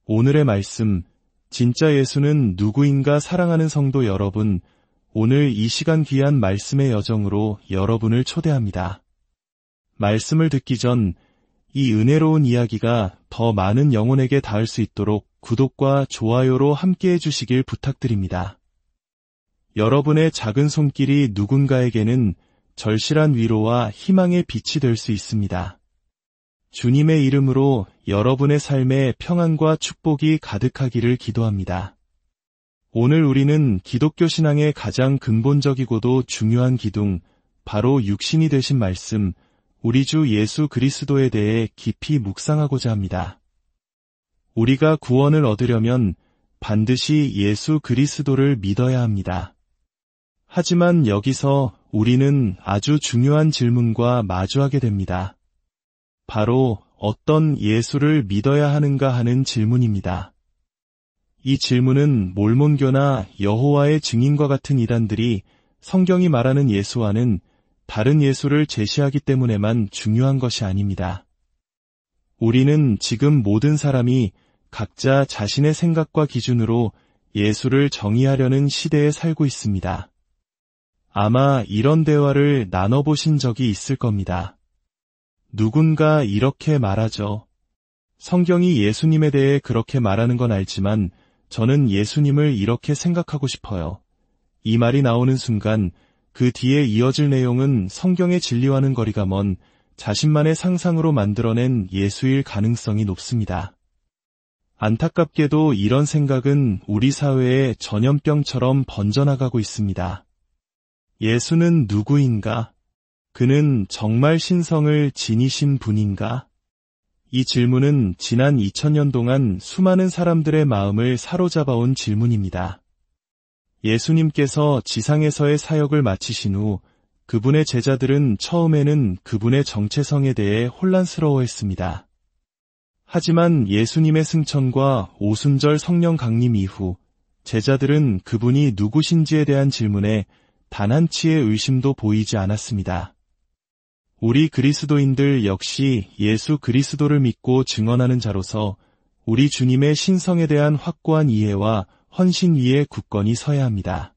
오늘의 말씀, 진짜 예수는 누구인가 사랑하는 성도 여러분, 오늘 이 시간 귀한 말씀의 여정으로 여러분을 초대합니다. 말씀을 듣기 전 이 은혜로운 이야기가 더 많은 영혼에게 닿을 수 있도록 구독과 좋아요로 함께해 주시길 부탁드립니다. 여러분의 작은 손길이 누군가에게는 절실한 위로와 희망의 빛이 될 수 있습니다. 주님의 이름으로 여러분의 삶에 평안과 축복이 가득하기를 기도합니다. 오늘 우리는 기독교 신앙의 가장 근본적이고도 중요한 기둥, 바로 육신이 되신 말씀, 우리 주 예수 그리스도에 대해 깊이 묵상하고자 합니다. 우리가 구원을 얻으려면 반드시 예수 그리스도를 믿어야 합니다. 하지만 여기서 우리는 아주 중요한 질문과 마주하게 됩니다. 바로 어떤 예수를 믿어야 하는가 하는 질문입니다. 이 질문은 몰몬교나 여호와의 증인과 같은 이단들이 성경이 말하는 예수와는 다른 예수를 제시하기 때문에만 중요한 것이 아닙니다. 우리는 지금 모든 사람이 각자 자신의 생각과 기준으로 예수를 정의하려는 시대에 살고 있습니다. 아마 이런 대화를 나눠보신 적이 있을 겁니다. 누군가 이렇게 말하죠. 성경이 예수님에 대해 그렇게 말하는 건 알지만 저는 예수님을 이렇게 생각하고 싶어요. 이 말이 나오는 순간 그 뒤에 이어질 내용은 성경의 진리와는 거리가 먼 자신만의 상상으로 만들어낸 예수일 가능성이 높습니다. 안타깝게도 이런 생각은 우리 사회에 전염병처럼 번져나가고 있습니다. 예수는 누구인가? 그는 정말 신성을 지니신 분인가? 이 질문은 지난 2000년 동안 수많은 사람들의 마음을 사로잡아온 질문입니다. 예수님께서 지상에서의 사역을 마치신 후 그분의 제자들은 처음에는 그분의 정체성에 대해 혼란스러워했습니다. 하지만 예수님의 승천과 오순절 성령 강림 이후 제자들은 그분이 누구신지에 대한 질문에 단 한치의 의심도 보이지 않았습니다. 우리 그리스도인들 역시 예수 그리스도를 믿고 증언하는 자로서 우리 주님의 신성에 대한 확고한 이해와 헌신 위에 굳건히 서야 합니다.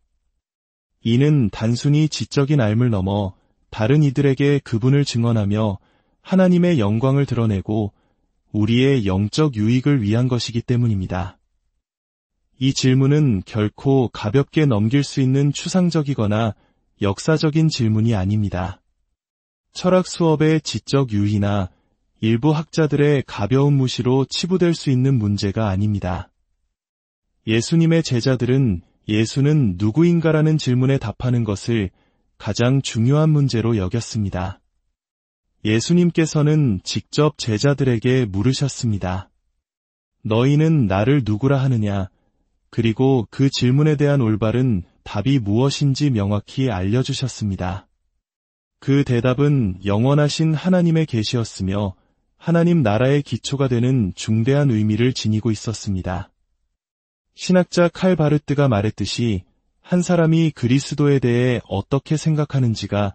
이는 단순히 지적인 알물 넘어 다른 이들에게 그분을 증언하며 하나님의 영광을 드러내고 우리의 영적 유익을 위한 것이기 때문입니다. 이 질문은 결코 가볍게 넘길 수 있는 추상적이거나 역사적인 질문이 아닙니다. 철학 수업의 지적 유희나 일부 학자들의 가벼운 무시로 치부될 수 있는 문제가 아닙니다. 예수님의 제자들은 예수는 누구인가라는 질문에 답하는 것을 가장 중요한 문제로 여겼습니다. 예수님께서는 직접 제자들에게 물으셨습니다. 너희는 나를 누구라 하느냐? 그리고 그 질문에 대한 올바른 답이 무엇인지 명확히 알려주셨습니다. 그 대답은 영원하신 하나님의 계시였으며 하나님 나라의 기초가 되는 중대한 의미를 지니고 있었습니다. 신학자 칼 바르트가 말했듯이 한 사람이 그리스도에 대해 어떻게 생각하는지가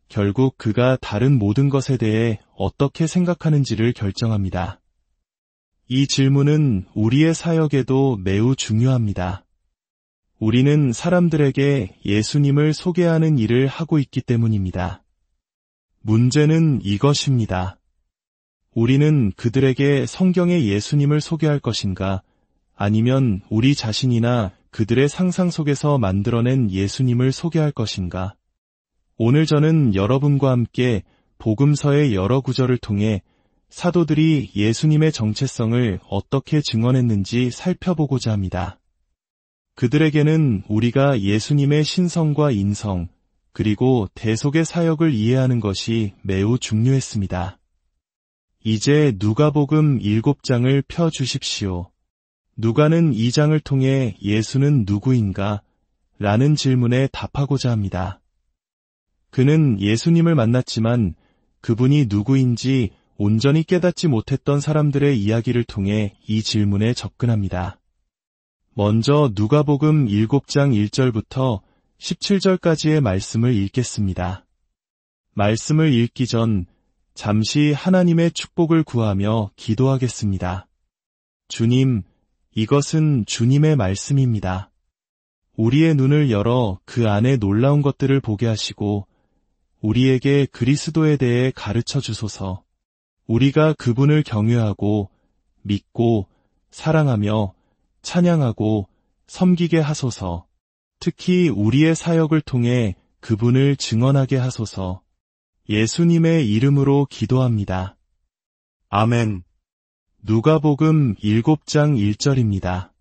결국 그가 다른 모든 것에 대해 어떻게 생각하는지를 결정합니다. 이 질문은 우리의 사역에도 매우 중요합니다. 우리는 사람들에게 예수님을 소개하는 일을 하고 있기 때문입니다. 문제는 이것입니다. 우리는 그들에게 성경의 예수님을 소개할 것인가? 아니면 우리 자신이나 그들의 상상 속에서 만들어낸 예수님을 소개할 것인가? 오늘 저는 여러분과 함께 복음서의 여러 구절을 통해 사도들이 예수님의 정체성을 어떻게 증언했는지 살펴보고자 합니다. 그들에게는 우리가 예수님의 신성과 인성, 그리고 대속의 사역을 이해하는 것이 매우 중요했습니다. 이제 누가복음 7장을 펴주십시오. 누가는 이 장을 통해 예수는 누구인가? 라는 질문에 답하고자 합니다. 그는 예수님을 만났지만 그분이 누구인지 온전히 깨닫지 못했던 사람들의 이야기를 통해 이 질문에 접근합니다. 먼저 누가복음 7장 1절부터 17절까지의 말씀을 읽겠습니다. 말씀을 읽기 전 잠시 하나님의 축복을 구하며 기도하겠습니다. 주님, 이것은 주님의 말씀입니다. 우리의 눈을 열어 그 안에 놀라운 것들을 보게 하시고 우리에게 그리스도에 대해 가르쳐 주소서. 우리가 그분을 경외하고 믿고 사랑하며 찬양하고 섬기게 하소서. 특히 우리의 사역을 통해 그분을 증언하게 하소서. 예수님의 이름으로 기도합니다. 아멘. 누가복음 7장 1절입니다.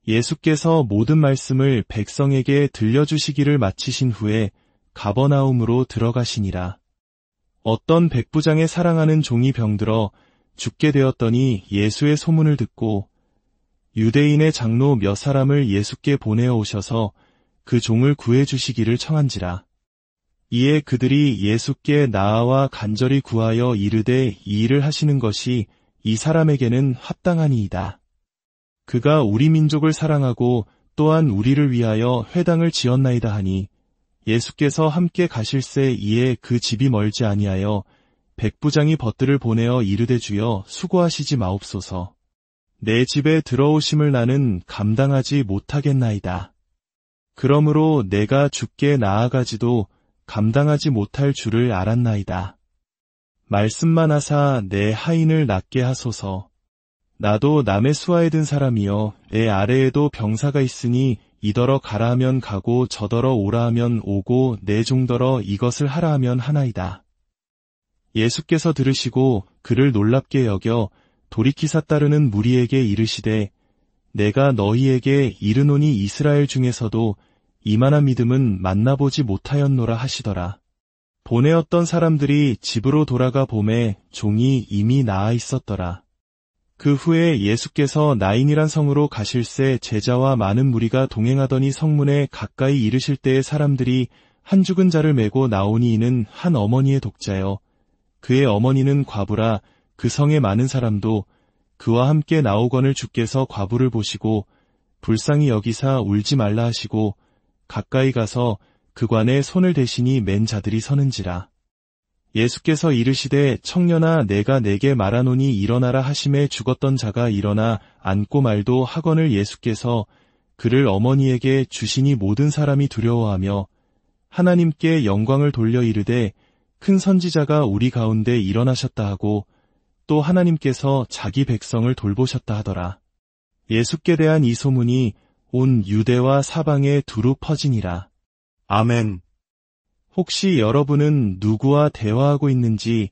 예수께서 모든 말씀을 백성에게 들려주시기를 마치신 후에 가버나움으로 들어가시니라. 어떤 백부장의 사랑하는 종이 병들어 죽게 되었더니 예수의 소문을 듣고 유대인의 장로 몇 사람을 예수께 보내어 오셔서 그 종을 구해주시기를 청한지라. 이에 그들이 예수께 나아와 간절히 구하여 이르되 이 일을 하시는 것이 이 사람에게는 합당하니이다. 그가 우리 민족을 사랑하고 또한 우리를 위하여 회당을 지었나이다 하니 예수께서 함께 가실새 이에 그 집이 멀지 아니하여 백부장이 벗들을 보내어 이르되 주여 수고하시지 마옵소서. 내 집에 들어오심을 나는 감당하지 못하겠나이다. 그러므로 내가 주께 나아가지도 감당하지 못할 줄을 알았나이다. 말씀만 하사 내 하인을 낫게 하소서. 나도 남의 수하에 든 사람이여 내 아래에도 병사가 있으니 이더러 가라 하면 가고 저더러 오라 하면 오고 내 종더러 이것을 하라 하면 하나이다. 예수께서 들으시고 그를 놀랍게 여겨 돌이키사 따르는 무리에게 이르시되 내가 너희에게 이르노니 이스라엘 중에서도 이만한 믿음은 만나보지 못하였노라 하시더라. 보내었던 사람들이 집으로 돌아가 보매 종이 이미 나아 있었더라. 그 후에 예수께서 나인이란 성으로 가실새 제자와 많은 무리가 동행하더니 성문에 가까이 이르실 때에 사람들이 한 죽은 자를 메고 나오니 이는 한 어머니의 독자여 그의 어머니는 과부라. 그 성의 많은 사람도 그와 함께 나오거늘 주께서 과부를 보시고 불쌍히 여기사 울지 말라 하시고 가까이 가서 그관에 손을 대시니 맨 자들이 서는지라. 예수께서 이르시되 청년아 내가 내게 말하노니 일어나라 하심에 죽었던 자가 일어나 앉고 말도 하거늘 예수께서 그를 어머니에게 주시니 모든 사람이 두려워하며 하나님께 영광을 돌려 이르되 큰 선지자가 우리 가운데 일어나셨다 하고 또 하나님께서 자기 백성을 돌보셨다 하더라. 예수께 대한 이 소문이 온 유대와 사방에 두루 퍼지니라. 아멘. 혹시 여러분은 누구와 대화하고 있는지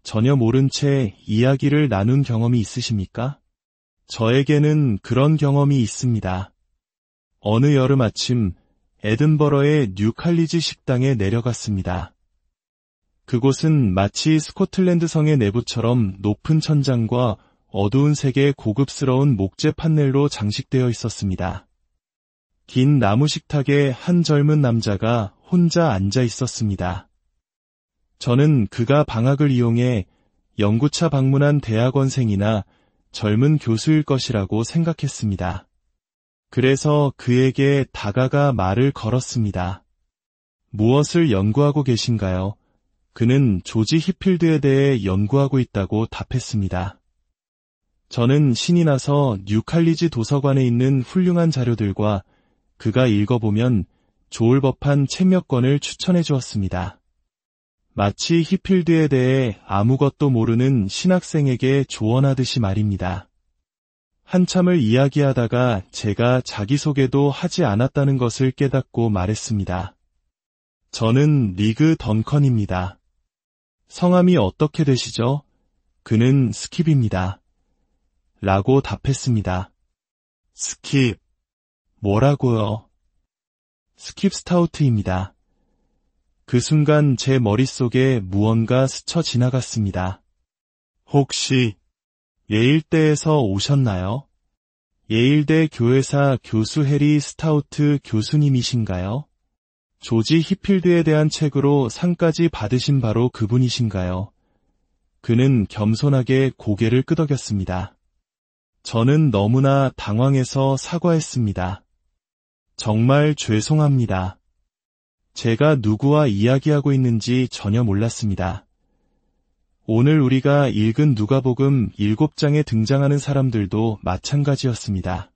전혀 모른 채 이야기를 나눈 경험이 있으십니까? 저에게는 그런 경험이 있습니다. 어느 여름 아침 에든버러의 뉴칼리지 식당에 내려갔습니다. 그곳은 마치 스코틀랜드 성의 내부처럼 높은 천장과 어두운 색의 고급스러운 목재 판넬로 장식되어 있었습니다. 긴 나무 식탁에 한 젊은 남자가 혼자 앉아 있었습니다. 저는 그가 방학을 이용해 연구차 방문한 대학원생이나 젊은 교수일 것이라고 생각했습니다. 그래서 그에게 다가가 말을 걸었습니다. 무엇을 연구하고 계신가요? 그는 조지 히필드에 대해 연구하고 있다고 답했습니다. 저는 신이 나서 뉴칼리지 도서관에 있는 훌륭한 자료들과 그가 읽어보면 좋을 법한 책 몇 권을 추천해 주었습니다. 마치 히필드에 대해 아무것도 모르는 신학생에게 조언하듯이 말입니다. 한참을 이야기하다가 제가 자기소개도 하지 않았다는 것을 깨닫고 말했습니다. 저는 리그 던컨입니다. 성함이 어떻게 되시죠? 그는 스킵입니다. 라고 답했습니다. 스킵. 뭐라고요? 스킵 스타우트입니다. 그 순간 제 머릿속에 무언가 스쳐 지나갔습니다. 혹시 예일대에서 오셨나요? 예일대 교회사 교수 해리 스타우트 교수님이신가요? 조지 히필드에 대한 책으로 상까지 받으신 바로 그분이신가요? 그는 겸손하게 고개를 끄덕였습니다. 저는 너무나 당황해서 사과했습니다. 정말 죄송합니다. 제가 누구와 이야기하고 있는지 전혀 몰랐습니다. 오늘 우리가 읽은 누가복음 7장에 등장하는 사람들도 마찬가지였습니다.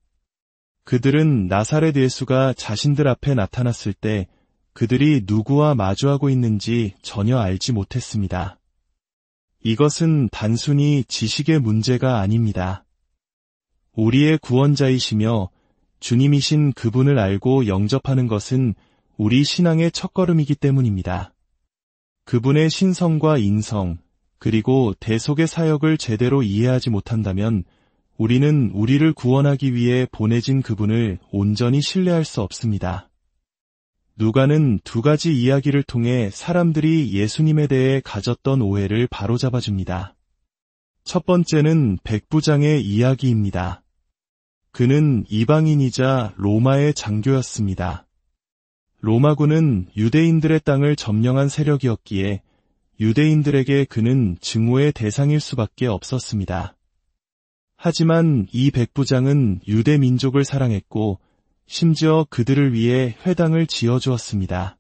그들은 나사렛 예수가 자신들 앞에 나타났을 때 그들이 누구와 마주하고 있는지 전혀 알지 못했습니다. 이것은 단순히 지식의 문제가 아닙니다. 우리의 구원자이시며 주님이신 그분을 알고 영접하는 것은 우리 신앙의 첫걸음이기 때문입니다. 그분의 신성과 인성, 그리고 대속의 사역을 제대로 이해하지 못한다면 우리는 우리를 구원하기 위해 보내진 그분을 온전히 신뢰할 수 없습니다. 누가는 두 가지 이야기를 통해 사람들이 예수님에 대해 가졌던 오해를 바로잡아줍니다. 첫 번째는 백부장의 이야기입니다. 그는 이방인이자 로마의 장교였습니다. 로마군은 유대인들의 땅을 점령한 세력이었기에 유대인들에게 그는 증오의 대상일 수밖에 없었습니다. 하지만 이 백부장은 유대 민족을 사랑했고 심지어 그들을 위해 회당을 지어주었습니다.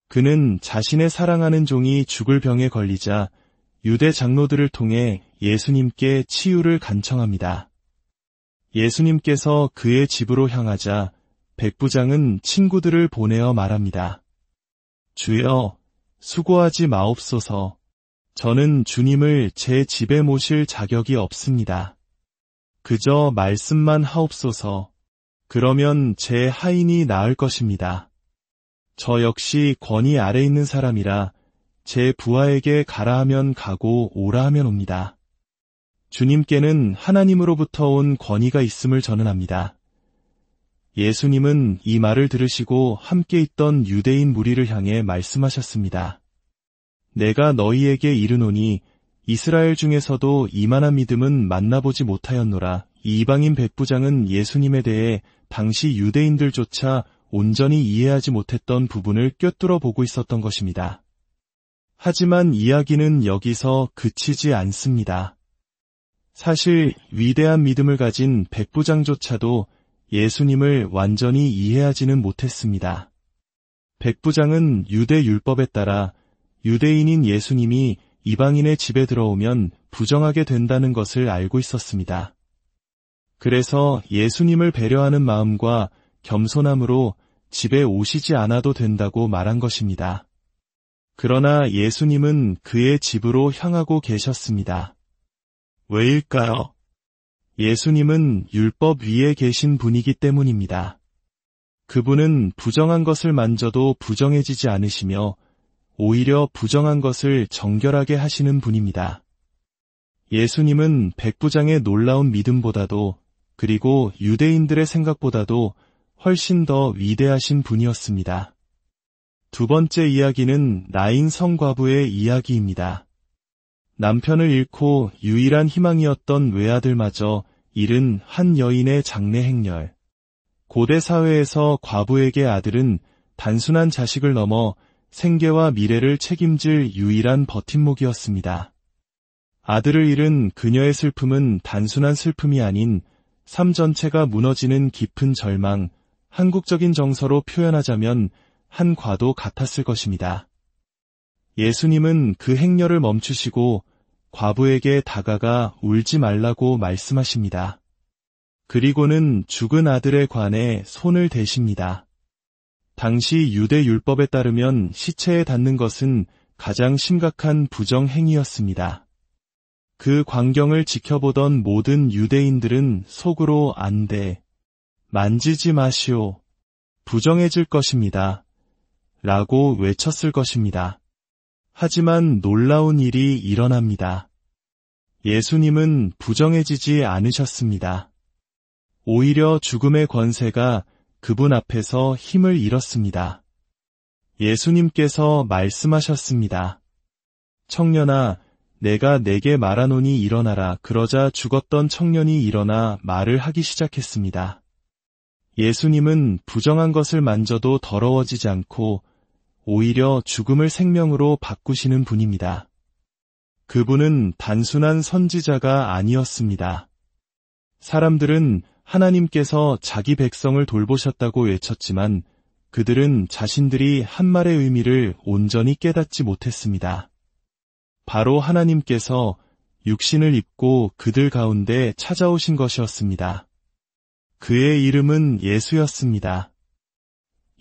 그는 자신의 사랑하는 종이 죽을 병에 걸리자 유대 장로들을 통해 예수님께 치유를 간청합니다. 예수님께서 그의 집으로 향하자 백부장은 친구들을 보내어 말합니다. 주여, 수고하지 마옵소서. 저는 주님을 제 집에 모실 자격이 없습니다. 그저 말씀만 하옵소서. 그러면 제 하인이 나을 것입니다. 저 역시 권위 아래 있는 사람이라 제 부하에게 가라 하면 가고 오라 하면 옵니다. 주님께는 하나님으로부터 온 권위가 있음을 저는 압니다. 예수님은 이 말을 들으시고 함께 있던 유대인 무리를 향해 말씀하셨습니다. 내가 너희에게 이르노니 이스라엘 중에서도 이만한 믿음은 만나보지 못하였노라. 이 이방인 백부장은 예수님에 대해 당시 유대인들조차 온전히 이해하지 못했던 부분을 꿰뚫어 보고 있었던 것입니다. 하지만 이야기는 여기서 그치지 않습니다. 사실 위대한 믿음을 가진 백부장조차도 예수님을 완전히 이해하지는 못했습니다. 백부장은 유대 율법에 따라 유대인인 예수님이 이방인의 집에 들어오면 부정하게 된다는 것을 알고 있었습니다. 그래서 예수님을 배려하는 마음과 겸손함으로 집에 오시지 않아도 된다고 말한 것입니다. 그러나 예수님은 그의 집으로 향하고 계셨습니다. 왜일까요? 예수님은 율법 위에 계신 분이기 때문입니다. 그분은 부정한 것을 만져도 부정해지지 않으시며 오히려 부정한 것을 정결하게 하시는 분입니다. 예수님은 백부장의 놀라운 믿음보다도 그리고 유대인들의 생각보다도 훨씬 더 위대하신 분이었습니다. 두 번째 이야기는 나인 성과부의 이야기입니다. 남편을 잃고 유일한 희망이었던 외아들마저 잃은 한 여인의 장례 행렬. 고대 사회에서 과부에게 아들은 단순한 자식을 넘어 생계와 미래를 책임질 유일한 버팀목이었습니다. 아들을 잃은 그녀의 슬픔은 단순한 슬픔이 아닌 삶 전체가 무너지는 깊은 절망, 한국적인 정서로 표현하자면 한 과도 같았을 것입니다. 예수님은 그 행렬을 멈추시고 과부에게 다가가 울지 말라고 말씀하십니다. 그리고는 죽은 아들의 관에 손을 대십니다. 당시 유대 율법에 따르면 시체에 닿는 것은 가장 심각한 부정 행위였습니다. 그 광경을 지켜보던 모든 유대인들은 속으로 안 돼, 만지지 마시오, 부정해질 것입니다. 라고 외쳤을 것입니다. 하지만 놀라운 일이 일어납니다. 예수님은 부정해지지 않으셨습니다. 오히려 죽음의 권세가 그분 앞에서 힘을 잃었습니다. 예수님께서 말씀하셨습니다. 청년아, 내가 내게 말하노니 일어나라. 그러자 죽었던 청년이 일어나 말을 하기 시작했습니다. 예수님은 부정한 것을 만져도 더러워지지 않고 오히려 죽음을 생명으로 바꾸시는 분입니다. 그분은 단순한 선지자가 아니었습니다. 사람들은 하나님께서 자기 백성을 돌보셨다고 외쳤지만 그들은 자신들이 한 말의 의미를 온전히 깨닫지 못했습니다. 바로 하나님께서 육신을 입고 그들 가운데 찾아오신 것이었습니다. 그의 이름은 예수였습니다.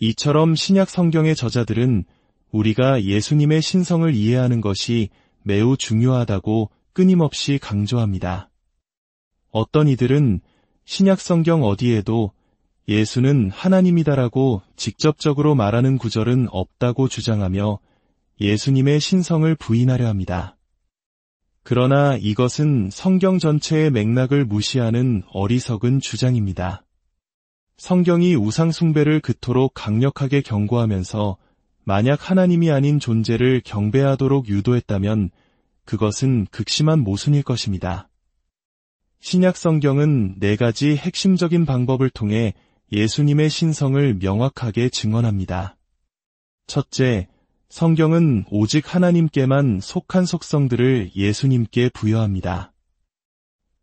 이처럼 신약 성경의 저자들은 우리가 예수님의 신성을 이해하는 것이 매우 중요하다고 끊임없이 강조합니다. 어떤 이들은 신약 성경 어디에도 예수는 하나님이다라고 직접적으로 말하는 구절은 없다고 주장하며 예수님의 신성을 부인하려 합니다. 그러나 이것은 성경 전체의 맥락을 무시하는 어리석은 주장입니다. 성경이 우상 숭배를 그토록 강력하게 경고하면서 만약 하나님이 아닌 존재를 경배하도록 유도했다면 그것은 극심한 모순일 것입니다. 신약 성경은 4가지 핵심적인 방법을 통해 예수님의 신성을 명확하게 증언합니다. 첫째, 성경은 오직 하나님께만 속한 속성들을 예수님께 부여합니다.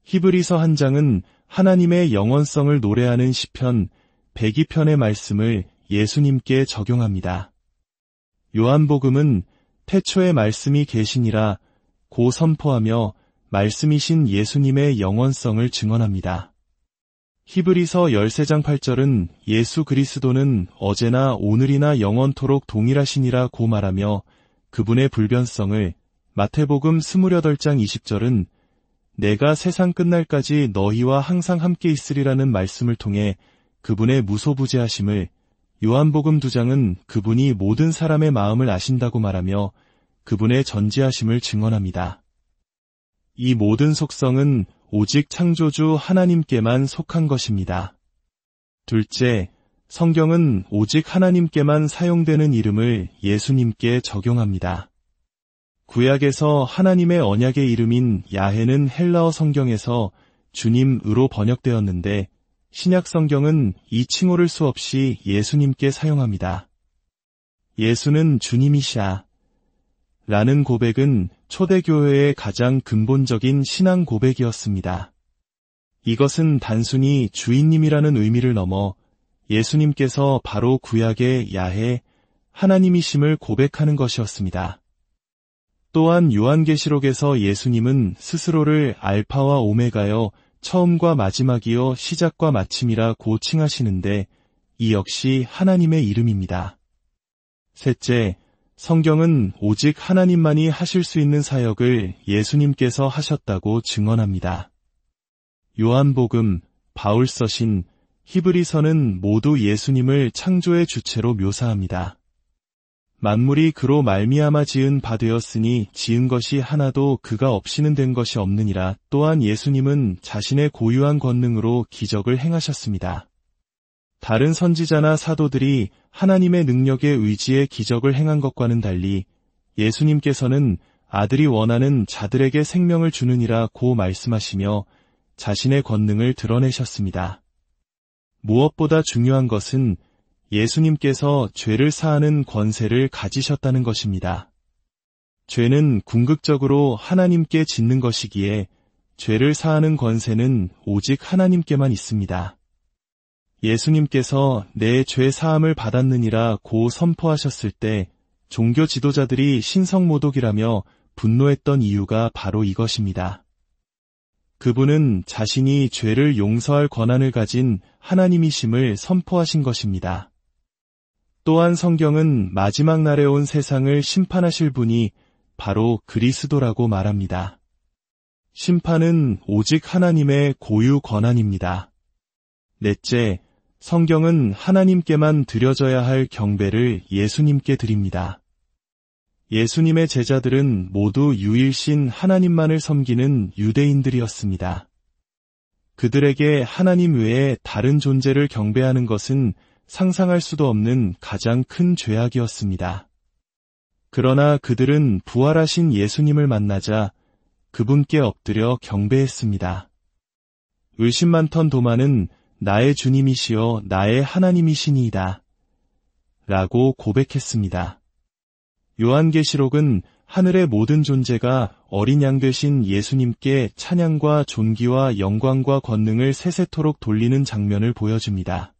히브리서 1장은 하나님의 영원성을 노래하는 시편 102편의 말씀을 예수님께 적용합니다. 요한복음은 태초에 말씀이 계시니라 고 선포하며 말씀이신 예수님의 영원성을 증언합니다. 히브리서 13장 8절은 예수 그리스도는 어제나 오늘이나 영원토록 동일하시니라 고 말하며 그분의 불변성을, 마태복음 28장 20절은 내가 세상 끝날까지 너희와 항상 함께 있으리라는 말씀을 통해 그분의 무소부재하심을, 요한복음 2장은 그분이 모든 사람의 마음을 아신다고 말하며 그분의 전지하심을 증언합니다. 이 모든 속성은 오직 창조주 하나님께만 속한 것입니다. 둘째, 성경은 오직 하나님께만 사용되는 이름을 예수님께 적용합니다. 구약에서 하나님의 언약의 이름인 야훼는 헬라어 성경에서 주님으로 번역되었는데 신약 성경은 이 칭호를 수없이 예수님께 사용합니다. 예수는 주님이시야 라는 고백은 초대교회의 가장 근본적인 신앙 고백이었습니다. 이것은 단순히 주인님이라는 의미를 넘어 예수님께서 바로 구약의 야훼, 하나님이심을 고백하는 것이었습니다. 또한 요한계시록에서 예수님은 스스로를 알파와 오메가여 처음과 마지막이여 시작과 마침이라 고 칭하시는데 이 역시 하나님의 이름입니다. 셋째, 성경은 오직 하나님만이 하실 수 있는 사역을 예수님께서 하셨다고 증언합니다. 요한복음, 바울서신, 히브리서는 모두 예수님을 창조의 주체로 묘사합니다. 만물이 그로 말미암아 지은 바 되었으니 지은 것이 하나도 그가 없이는 된 것이 없느니라. 또한 예수님은 자신의 고유한 권능으로 기적을 행하셨습니다. 다른 선지자나 사도들이 하나님의 능력에 의지해 기적을 행한 것과는 달리 예수님께서는 아들이 원하는 자들에게 생명을 주느니라 고 말씀하시며 자신의 권능을 드러내셨습니다. 무엇보다 중요한 것은 예수님께서 죄를 사하는 권세를 가지셨다는 것입니다. 죄는 궁극적으로 하나님께 짓는 것이기에 죄를 사하는 권세는 오직 하나님께만 있습니다. 예수님께서 내 죄 사함을 받았느니라 고 선포하셨을 때 종교 지도자들이 신성모독이라며 분노했던 이유가 바로 이것입니다. 그분은 자신이 죄를 용서할 권한을 가진 하나님이심을 선포하신 것입니다. 또한 성경은 마지막 날에 온 세상을 심판하실 분이 바로 그리스도라고 말합니다. 심판은 오직 하나님의 고유 권한입니다. 넷째, 성경은 하나님께만 드려져야 할 경배를 예수님께 드립니다. 예수님의 제자들은 모두 유일신 하나님만을 섬기는 유대인들이었습니다. 그들에게 하나님 외에 다른 존재를 경배하는 것은 상상할 수도 없는 가장 큰 죄악이었습니다. 그러나 그들은 부활하신 예수님을 만나자 그분께 엎드려 경배했습니다. 의심 많던 도마는 나의 주님이시여 나의 하나님이시니이다 라고 고백했습니다. 요한계시록은 하늘의 모든 존재가 어린 양 되신 예수님께 찬양과 존귀와 영광과 권능을 세세토록 돌리는 장면을 보여줍니다.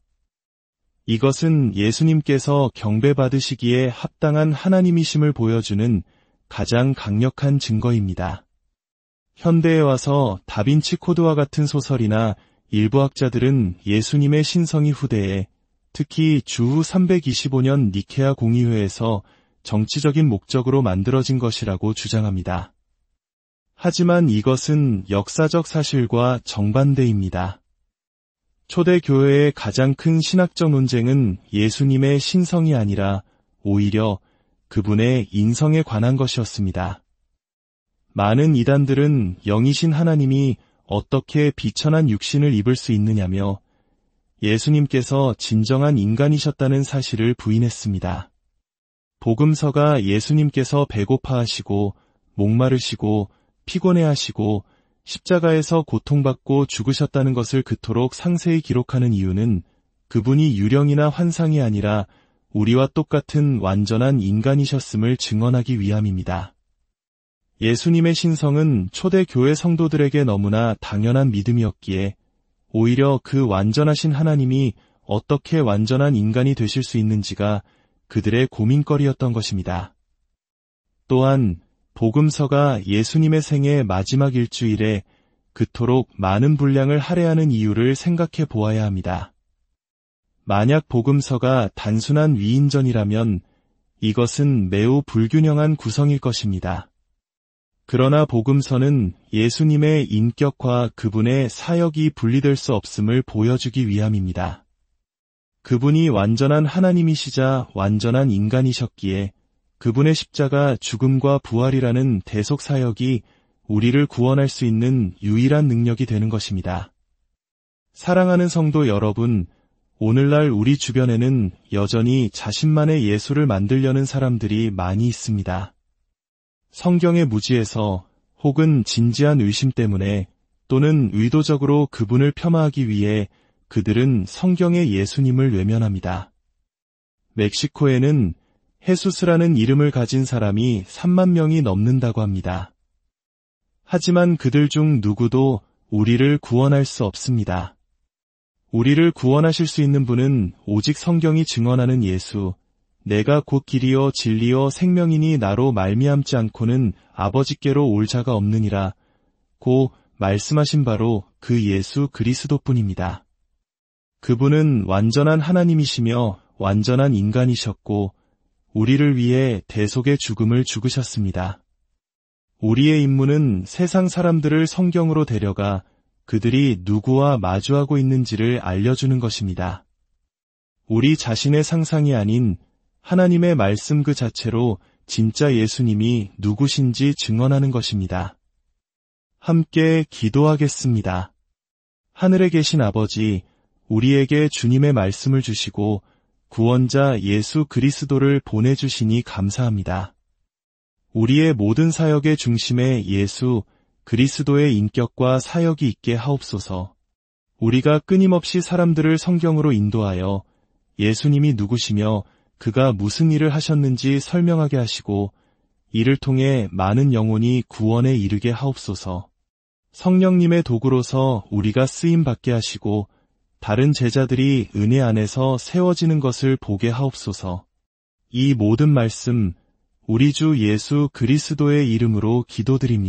이것은 예수님께서 경배받으시기에 합당한 하나님이심을 보여주는 가장 강력한 증거입니다. 현대에 와서 다빈치 코드와 같은 소설이나 일부 학자들은 예수님의 신성이 후대에, 특히 주후 325년 니케아 공의회에서 정치적인 목적으로 만들어진 것이라고 주장합니다. 하지만 이것은 역사적 사실과 정반대입니다. 초대교회의 가장 큰 신학적 논쟁은 예수님의 신성이 아니라 오히려 그분의 인성에 관한 것이었습니다. 많은 이단들은 영이신 하나님이 어떻게 비천한 육신을 입을 수 있느냐며 예수님께서 진정한 인간이셨다는 사실을 부인했습니다. 복음서가 예수님께서 배고파하시고 목마르시고 피곤해하시고 십자가에서 고통받고 죽으셨다는 것을 그토록 상세히 기록하는 이유는 그분이 유령이나 환상이 아니라 우리와 똑같은 완전한 인간이셨음을 증언하기 위함입니다. 예수님의 신성은 초대 교회 성도들에게 너무나 당연한 믿음이었기에 오히려 그 완전하신 하나님이 어떻게 완전한 인간이 되실 수 있는지가 그들의 고민거리였던 것입니다. 또한 복음서가 예수님의 생애 마지막 일주일에 그토록 많은 분량을 할애하는 이유를 생각해 보아야 합니다. 만약 복음서가 단순한 위인전이라면 이것은 매우 불균형한 구성일 것입니다. 그러나 복음서는 예수님의 인격과 그분의 사역이 분리될 수 없음을 보여주기 위함입니다. 그분이 완전한 하나님이시자 완전한 인간이셨기에 그분의 십자가 죽음과 부활이라는 대속 사역이 우리를 구원할 수 있는 유일한 능력이 되는 것입니다. 사랑하는 성도 여러분, 오늘날 우리 주변에는 여전히 자신만의 예수를 만들려는 사람들이 많이 있습니다. 성경의 무지에서 혹은 진지한 의심 때문에 또는 의도적으로 그분을 폄하하기 위해 그들은 성경의 예수님을 외면합니다. 멕시코에는 헤수스라는 이름을 가진 사람이 3만 명이 넘는다고 합니다. 하지만 그들 중 누구도 우리를 구원할 수 없습니다. 우리를 구원하실 수 있는 분은 오직 성경이 증언하는 예수, 내가 곧 길이요 진리요 생명이니 나로 말미암지 않고는 아버지께로 올 자가 없느니라 고 말씀하신 바로 그 예수 그리스도뿐입니다. 그분은 완전한 하나님이시며 완전한 인간이셨고 우리를 위해 대속의 죽음을 죽으셨습니다. 우리의 임무는 세상 사람들을 성경으로 데려가 그들이 누구와 마주하고 있는지를 알려주는 것입니다. 우리 자신의 상상이 아닌 하나님의 말씀 그 자체로 진짜 예수님이 누구신지 증언하는 것입니다. 함께 기도하겠습니다. 하늘에 계신 아버지, 우리에게 주님의 말씀을 주시고 구원자 예수 그리스도를 보내주시니 감사합니다. 우리의 모든 사역의 중심에 예수 그리스도의 인격과 사역이 있게 하옵소서. 우리가 끊임없이 사람들을 성경으로 인도하여 예수님이 누구시며 그가 무슨 일을 하셨는지 설명하게 하시고 이를 통해 많은 영혼이 구원에 이르게 하옵소서. 성령님의 도구로서 우리가 쓰임받게 하시고 다른 제자들이 은혜 안에서 세워지는 것을 보게 하옵소서. 이 모든 말씀 우리 주 예수 그리스도의 이름으로 기도드립니다.